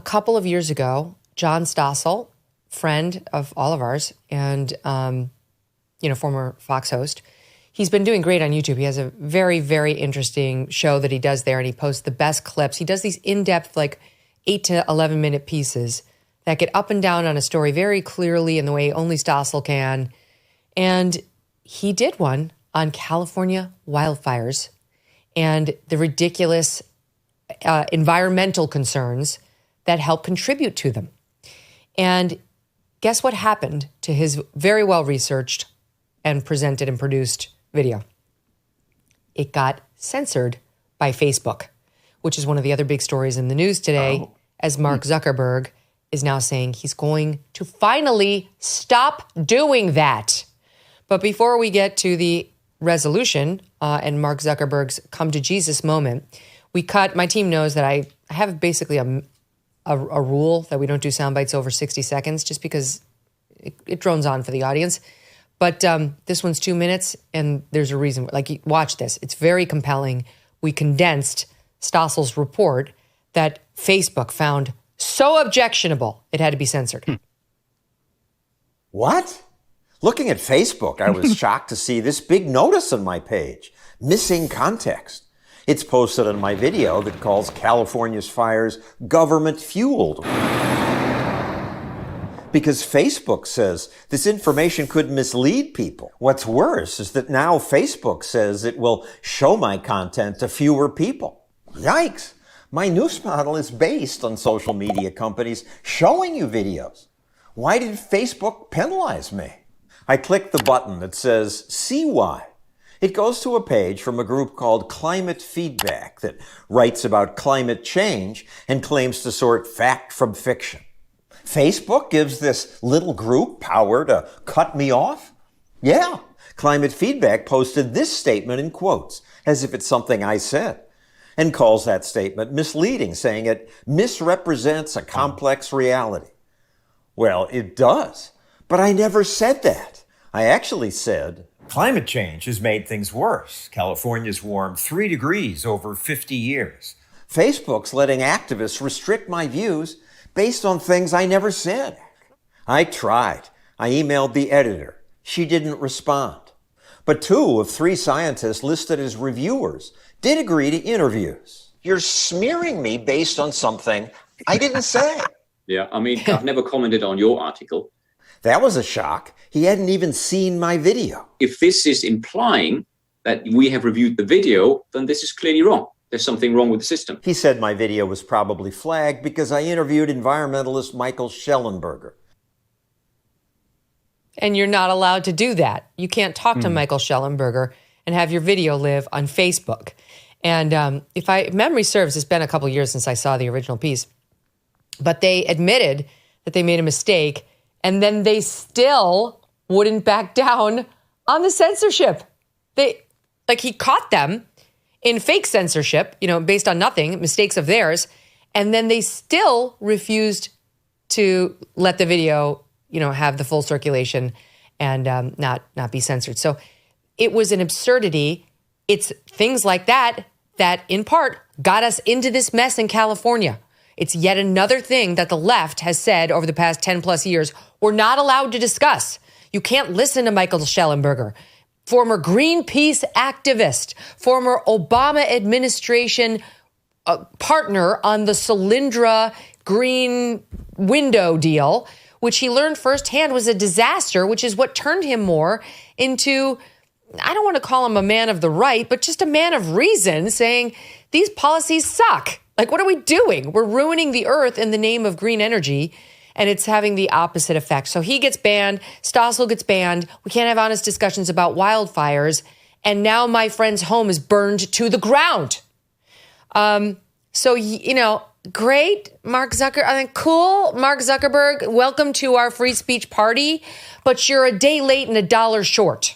couple of years ago, John Stossel, friend of all of ours and, former Fox host, he's been doing great on YouTube. He has a very, very interesting show that he does there, and he posts the best clips. He does these in-depth, 8 to 11 minute pieces that get up and down on a story very clearly in the way only Stossel can. And he did one on California wildfires and the ridiculous environmental concerns that help contribute to them. And guess what happened to his very well-researched and presented and produced video? It got censored by Facebook, which is one of the other big stories in the news today, as Mark Zuckerberg is now saying he's going to finally stop doing that. But before we get to the resolution and Mark Zuckerberg's come to Jesus moment, my team knows that I have basically a rule that we don't do sound bites over 60 seconds just because it drones on for the audience. But this one's 2 minutes, and there's a reason. Watch this. It's very compelling. We condensed Stossel's report that Facebook found so objectionable it had to be censored. What? Looking at Facebook, I was shocked to see this big notice on my page. Missing context. It's posted on my video that calls California's fires government-fueled. Because Facebook says this information could mislead people. What's worse is that now Facebook says it will show my content to fewer people. Yikes! My news model is based on social media companies showing you videos. Why did Facebook penalize me? I click the button that says, see why. It goes to a page from a group called Climate Feedback that writes about climate change and claims to sort fact from fiction. Facebook gives this little group power to cut me off? Yeah, Climate Feedback posted this statement in quotes, as if it's something I said, and calls that statement misleading, saying it misrepresents a complex reality. Well, it does, but I never said that. I actually said, climate change has made things worse. California's warmed 3 degrees over 50 years. Facebook's letting activists restrict my views based on things I never said. I tried. I emailed the editor. She didn't respond. But 2 of 3 scientists listed as reviewers did agree to interviews. You're smearing me based on something I didn't say. Yeah, I mean, I've never commented on your article. That was a shock. He hadn't even seen my video. If this is implying that we have reviewed the video, then this is clearly wrong. There's something wrong with the system. He said my video was probably flagged because I interviewed environmentalist Michael Schellenberger. And you're not allowed to do that. You can't talk to Michael Schellenberger and have your video live on Facebook. And if memory serves, it's been a couple years since I saw the original piece. But they admitted that they made a mistake, and then they still wouldn't back down on the censorship. He caught them in fake censorship, based on nothing, mistakes of theirs, and then they still refused to let the video, have the full circulation and not be censored. So it was an absurdity. It's things like that in part got us into this mess in California. It's yet another thing that the left has said over the past 10 plus years we're not allowed to discuss. You can't listen to Michael Schellenberger, former Greenpeace activist, former Obama administration partner on the Solyndra green window deal, which he learned firsthand was a disaster, which is what turned him more into, I don't want to call him a man of the right, but just a man of reason, saying these policies suck. What are we doing? We're ruining the earth in the name of green energy, and it's having the opposite effect. So he gets banned. Stossel gets banned. We can't have honest discussions about wildfires. And now my friend's home is burned to the ground. Great, Mark Zuckerberg. I think cool, Mark Zuckerberg. Welcome to our free speech party, but you're a day late and $1 short.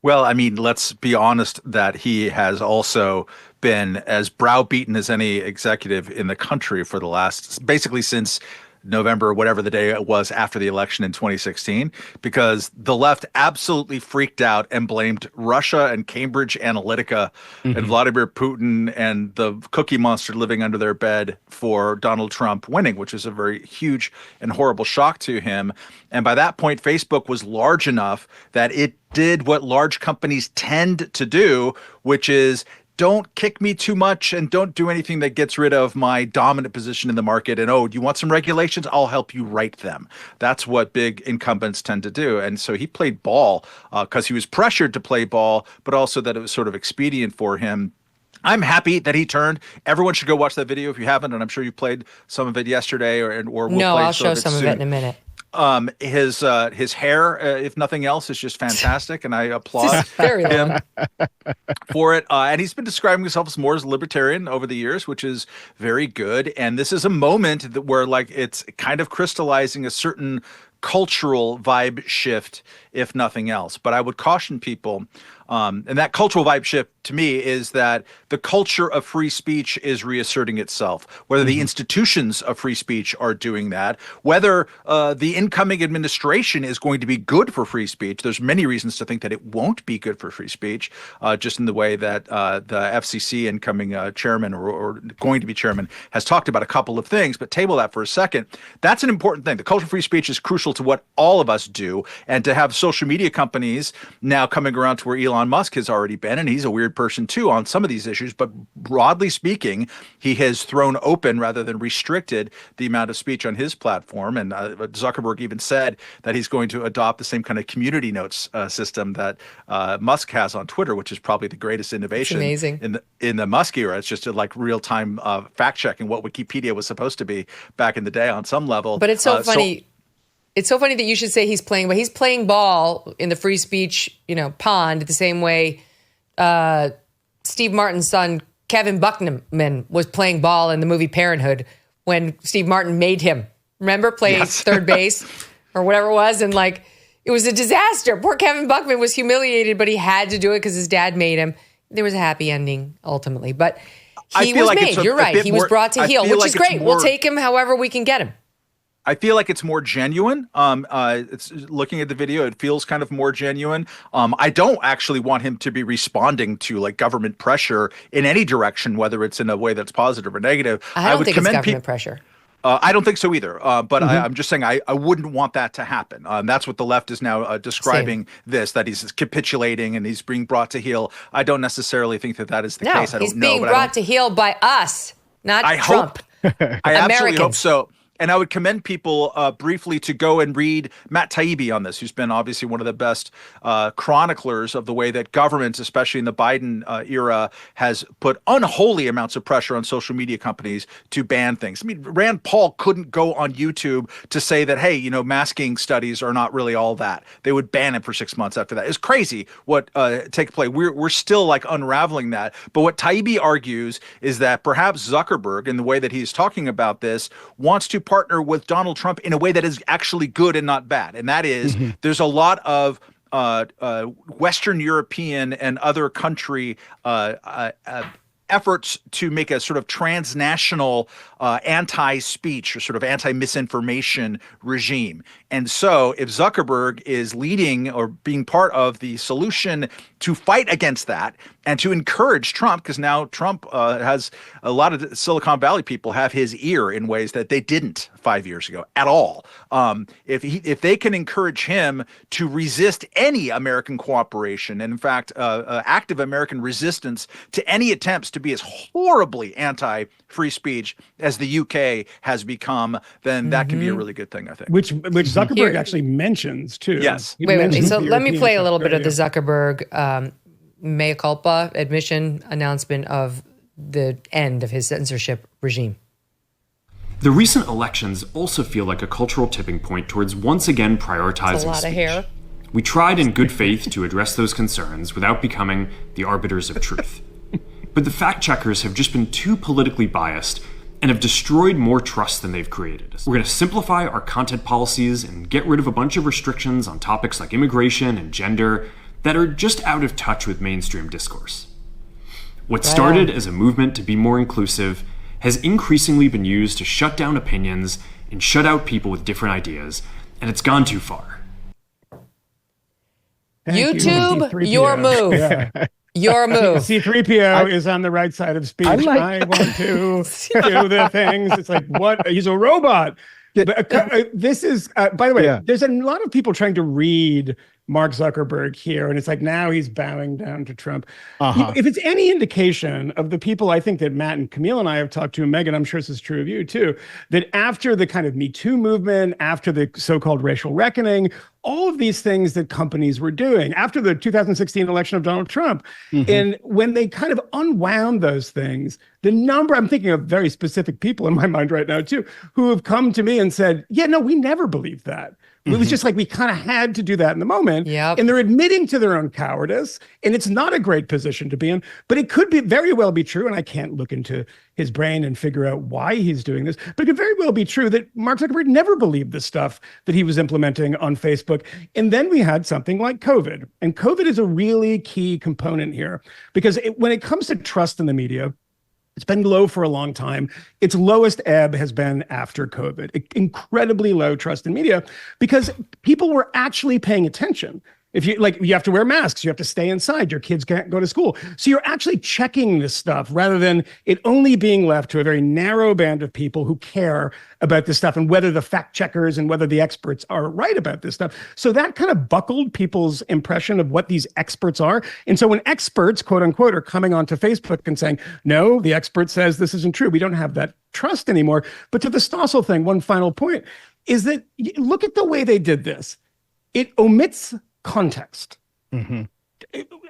Well, I mean, let's be honest that he has also been as browbeaten as any executive in the country for the last, basically since November, whatever the day it was after the election in 2016, because the left absolutely freaked out and blamed Russia and Cambridge Analytica and Vladimir Putin and the cookie monster living under their bed for Donald Trump winning, which is a very huge and horrible shock to him. And by that point, Facebook was large enough that it did what large companies tend to do, which is don't kick me too much and don't do anything that gets rid of my dominant position in the market. And, oh, do you want some regulations? I'll help you write them. That's what big incumbents tend to do. And so he played ball because he was pressured to play ball, but also that it was sort of expedient for him. I'm happy that he turned. Everyone should go watch that video if you haven't, and I'm sure you played some of it yesterday or we'll No, play I'll show some soon. of it in a minute. His hair, if nothing else, is just fantastic, and I applaud him for it. And he's been describing himself as more as a libertarian over the years, which is very good. And this is a moment where, like, it's kind of crystallizing a certain cultural vibe shift, if nothing else. But I would caution people, and that cultural vibe shift to me is that the culture of free speech is reasserting itself, whether the institutions of free speech are doing that, whether the incoming administration is going to be good for free speech. There's many reasons to think that it won't be good for free speech, just in the way that the FCC incoming chairman or going to be chairman has talked about a couple of things. But table that for a second. That's an important thing. The culture of free speech is crucial to what all of us do. And to have social media companies now coming around to where Elon Musk has already been, and he's a weird person too on some of these issues, but broadly speaking, he has thrown open rather than restricted the amount of speech on his platform. And Zuckerberg even said that he's going to adopt the same kind of community notes system that Musk has on Twitter, which is probably the greatest innovation in the Musk era. It's just like real-time fact checking what Wikipedia was supposed to be back in the day on some level. But it's so funny. It's so funny that you should say he's playing, but he's playing ball in the free speech, pond the same way Steve Martin's son, Kevin Buckman, was playing ball in the movie Parenthood when Steve Martin made him. Remember, playing third base or whatever it was? And it was a disaster. Poor Kevin Buckman was humiliated, but he had to do it because his dad made him. There was a happy ending ultimately, but he was made. You're right. He was brought to heel, which is great. We'll take him however we can get him. I feel like it's more genuine. It's looking at the video, it feels kind of more genuine. I don't actually want him to be responding to government pressure in any direction, whether it's in a way that's positive or negative. I don't think it's government pressure. I don't think so either. But I'm just saying I wouldn't want that to happen. That's what the left is now describing this, that he's capitulating and he's being brought to heel. I don't necessarily think that is the case. I don't know. He's being brought to heel by us, not Trump. I absolutely hope so. And I would commend people briefly to go and read Matt Taibbi on this, who's been obviously one of the best chroniclers of the way that governments, especially in the Biden era, has put unholy amounts of pressure on social media companies to ban things. I mean, Rand Paul couldn't go on YouTube to say that, hey, masking studies are not really all that. They would ban it for 6 months after that. It's crazy what takes place. We're still unraveling that. But what Taibbi argues is that perhaps Zuckerberg, in the way that he's talking about this, wants to partner with Donald Trump in a way that is actually good and not bad. And that is, there's a lot of Western European and other country efforts to make a sort of transnational anti-speech or sort of anti-misinformation regime. And so if Zuckerberg is leading or being part of the solution to fight against that and to encourage Trump, because now Trump has a lot of Silicon Valley people have his ear in ways that they didn't 5 years ago at all. If they can encourage him to resist any American cooperation, and in fact, active American resistance to any attempts to be as horribly anti-free speech as the UK has become, then that can be a really good thing, I think. Which Zuckerberg actually mentions too. Yes. Wait. So let me play a little bit of the Zuckerberg mea culpa admission announcement of the end of his censorship regime. The recent elections also feel like a cultural tipping point towards once again prioritizing That's a lot speech. of hair. We tried in good faith to address those concerns without becoming the arbiters of truth. But the fact checkers have just been too politically biased and have destroyed more trust than they've created. We're going to simplify our content policies and get rid of a bunch of restrictions on topics like immigration and gender that are just out of touch with mainstream discourse. What started as a movement to be more inclusive has increasingly been used to shut down opinions and shut out people with different ideas, and it's gone too far. YouTube, your move. Yeah. Your move. C-3PO is on the right side of speech. I want to do the things. It's like, what? He's a robot. This is, by the way, there's a lot of people trying to read Mark Zuckerberg here, and it's like now he's bowing down to Trump. If it's any indication of the people I think that Matt and Camille and I have talked to, and Megyn, I'm sure this is true of you too, that after the kind of Me Too movement, after the so-called racial reckoning, all of these things that companies were doing, after the 2016 election of Donald Trump, and when they kind of unwound those things, the number, I'm thinking of very specific people in my mind right now too, who have come to me and said, yeah, no, we never believed that. It was just like we kind of had to do that in the moment. And they're admitting to their own cowardice. And it's not a great position to be in, but it could be very well be true. And I can't look into his brain and figure out why he's doing this, but it could very well be true that Mark Zuckerberg never believed the stuff that he was implementing on Facebook. And then we had something like COVID. And COVID is a really key component here because when it comes to trust in the media, it's been low for a long time. Its lowest ebb has been after COVID. Incredibly low trust in media because people were actually paying attention. If you you have to wear masks, you have to stay inside, your kids can't go to school. So you're actually checking this stuff rather than it only being left to a very narrow band of people who care about this stuff and whether the fact checkers and whether the experts are right about this stuff. So that kind of buckled people's impression of what these experts are. And so when experts, quote unquote, are coming onto Facebook and saying, no, the expert says this isn't true, we don't have that trust anymore. But to the Stossel thing, one final point is that look at the way they did this. It omits context.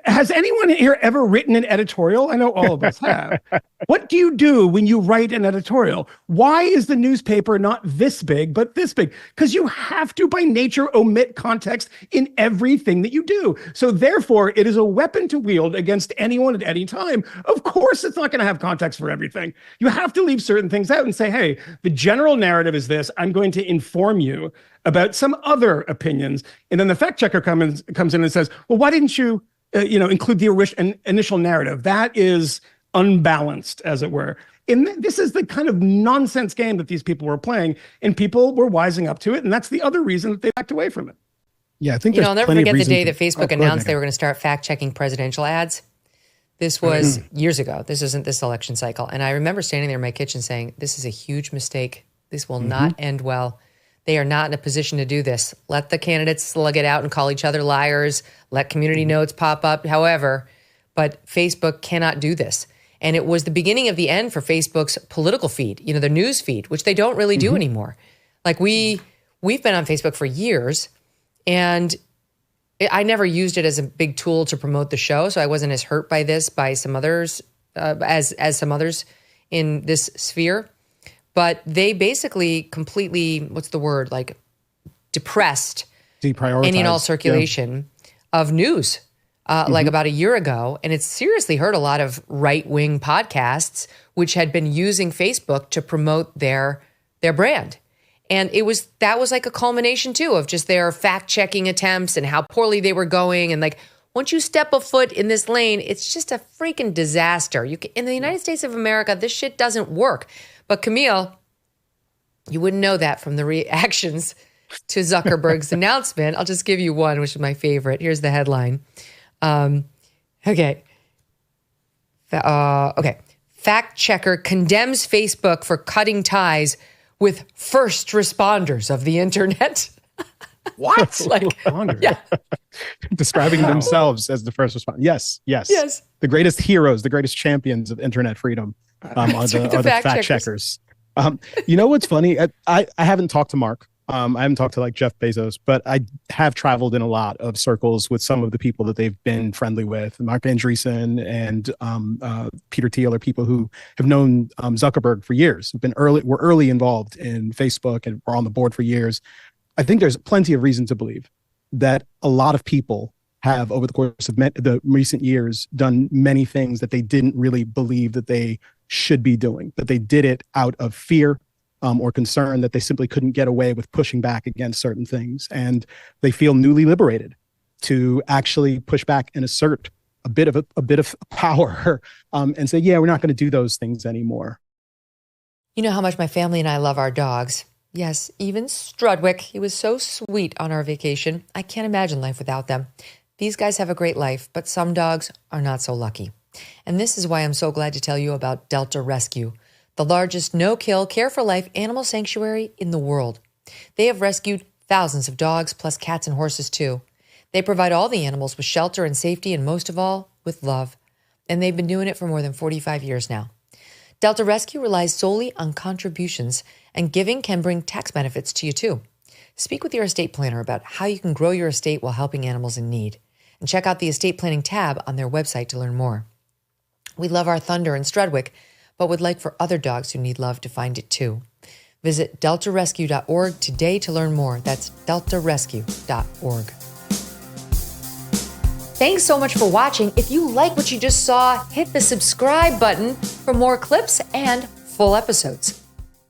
Has anyone here ever written an editorial? I know all of us have. What do you do when you write an editorial? Why is the newspaper not this big, but this big? Because you have to, by nature, omit context in everything that you do. So therefore, it is a weapon to wield against anyone at any time. Of course, it's not going to have context for everything. You have to leave certain things out and say, hey, the general narrative is this. I'm going to inform you about some other opinions. And then the fact checker comes in and says, well, why didn't you include the initial narrative? That is unbalanced, as it were. And this is the kind of nonsense game that these people were playing, and people were wising up to it. And that's the other reason that they backed away from it. Yeah, I think I'll never forget the day that Facebook announced they were going to start fact-checking presidential ads. This was years ago. This isn't this election cycle. And I remember standing there in my kitchen saying, this is a huge mistake. This will not end well. They are not in a position to do this. Let the candidates slug it out and call each other liars. Let community notes pop up, however. But Facebook cannot do this. And it was the beginning of the end for Facebook's political feed, their news feed, which they don't really do anymore. Like we've been on Facebook for years, and I never used it as a big tool to promote the show, so I wasn't as hurt by this by some others, as some others in this sphere. But they basically completely, depressed any and all circulation of news, like about a year ago. And it's seriously hurt a lot of right-wing podcasts, which had been using Facebook to promote their brand. And that was like a culmination too of just their fact-checking attempts and how poorly they were going. And once you step a foot in this lane, it's just a freaking disaster. In the United States of America, this shit doesn't work. But Camille, you wouldn't know that from the reactions to Zuckerberg's announcement. I'll just give you one, which is my favorite. Here's the headline. Okay. Fact checker condemns Facebook for cutting ties with first responders of the internet. What? Yeah. Describing themselves as the first responder. Yes. The greatest heroes, the greatest champions of internet freedom are the fact checkers. You know what's funny? I haven't talked to Mark. I haven't talked to Jeff Bezos, but I have traveled in a lot of circles with some of the people that they've been friendly with. Mark Andreessen and Peter Thiel are people who have known Zuckerberg for years. Were early involved in Facebook and were on the board for years. I think there's plenty of reason to believe that a lot of people have, over the course of the recent years, done many things that they didn't really believe that they should be doing, that they did it out of fear or concern, that they simply couldn't get away with pushing back against certain things. And they feel newly liberated to actually push back and assert a bit of power and say, yeah, we're not going to do those things anymore. You know how much my family and I love our dogs. Yes, even Strudwick. He was so sweet on our vacation. I can't imagine life without them. These guys have a great life, but some dogs are not so lucky. And this is why I'm so glad to tell you about Delta Rescue, the largest no-kill, care-for-life animal sanctuary in the world. They have rescued thousands of dogs, plus cats and horses too. They provide all the animals with shelter and safety, and most of all, with love. And they've been doing it for more than 45 years now. Delta Rescue relies solely on contributions, and giving can bring tax benefits to you too. Speak with your estate planner about how you can grow your estate while helping animals in need. And check out the estate planning tab on their website to learn more. We love our Thunder and Strudwick, but would like for other dogs who need love to find it too. Visit deltarescue.org today to learn more. That's deltarescue.org. Thanks so much for watching. If you like what you just saw, hit the subscribe button for more clips and full episodes.